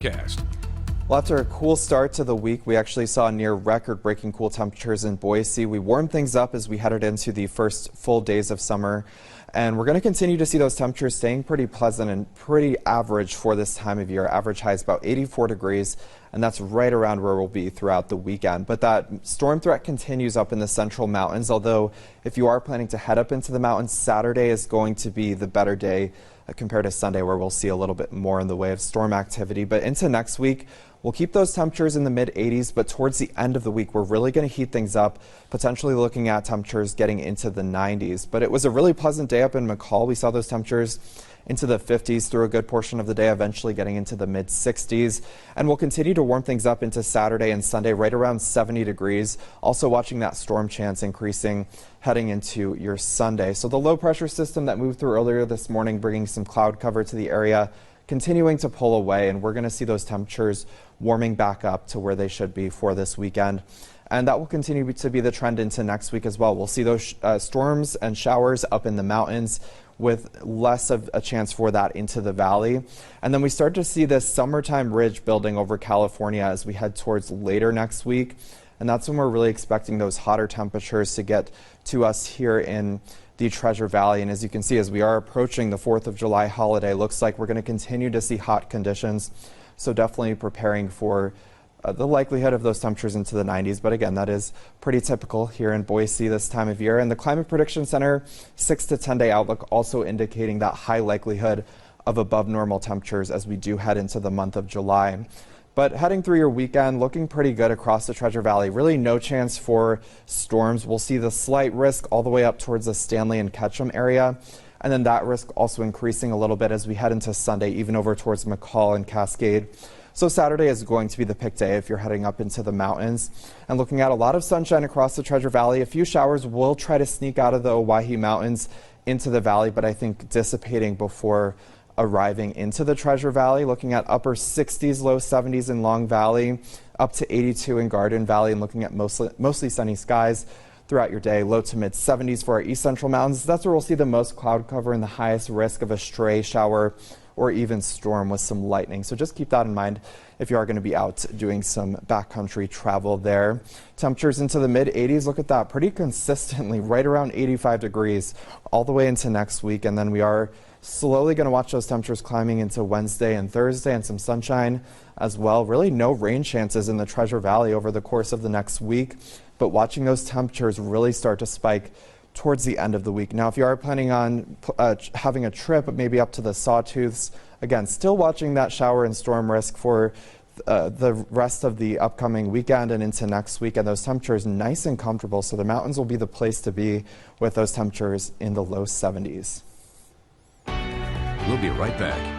Cast. Well, after a cool start to the week, we actually saw near record-breaking cool temperatures in Boise. We warmed things up as we headed into the first full days of summer, and we're going to continue to see those temperatures staying pretty pleasant and pretty average for this time of year. Average high is about 84 degrees, and that's right around where we'll be throughout the weekend. But that storm threat continues up in the central mountains, although if you are planning to head up into the mountains, Saturday is going to be the better day compared to Sunday, where we'll see a little bit more in the way of storm activity. But into next week, we'll keep those temperatures in the mid 80s, but towards the end of the week, we're really going to heat things up, potentially looking at temperatures getting into the 90s. But it was a really pleasant day up in McCall. We saw those temperatures into the 50s through a good portion of the day, eventually getting into the mid 60s. And we'll continue to warm things up into Saturday and Sunday, right around 70 degrees. Also watching that storm chance increasing heading into your Sunday. So the low pressure system that moved through earlier this morning, bringing some cloud cover to the area, continuing to pull away, and we're going to see those temperatures warming back up to where they should be for this weekend. And that will continue to be the trend into next week as well. We'll see those storms and showers up in the mountains, with less of a chance for that into the valley. And then we start to see this summertime ridge building over California as we head towards later next week. And that's when we're really expecting those hotter temperatures to get to us here in the Treasure Valley. And as you can see, as we are approaching the 4th of July holiday, looks like we're going to continue to see hot conditions. So definitely preparing for the likelihood of those temperatures into the 90s. But again, that is pretty typical here in Boise this time of year. And the Climate Prediction Center 6 to 10 day outlook also indicating that high likelihood of above normal temperatures as we do head into the month of July. But heading through your weekend, looking pretty good across the Treasure Valley. Really no chance for storms. We'll see the slight risk all the way up towards the Stanley and Ketchum area. And then that risk also increasing a little bit as we head into Sunday, even over towards McCall and Cascade. So Saturday is going to be the pick day if you're heading up into the mountains. And looking at a lot of sunshine across the Treasure Valley. A few showers will try to sneak out of the Owyhee Mountains into the valley, but I think dissipating before arriving into the Treasure Valley. Looking at upper 60s, low 70s in Long Valley, up to 82 in Garden Valley, and looking at mostly sunny skies throughout your day. Low to mid 70s for our east central mountains. That's where we'll see the most cloud cover and the highest risk of a stray shower or even storm with some lightning. So just keep that in mind if you are going to be out doing some backcountry travel there. Temperatures into the mid 80s. Look at that, pretty consistently right around 85 degrees all the way into next week. And then we are slowly going to watch those temperatures climbing into Wednesday and Thursday, and some sunshine as well. Really no rain chances in the Treasure Valley over the course of the next week, but watching those temperatures really start to spike towards the end of the week. Now, if you are planning on having a trip, maybe up to the Sawtooths, again, still watching that shower and storm risk for the rest of the upcoming weekend and into next week. And those temperatures nice and comfortable. So the mountains will be the place to be with those temperatures in the low 70s. We'll be right back.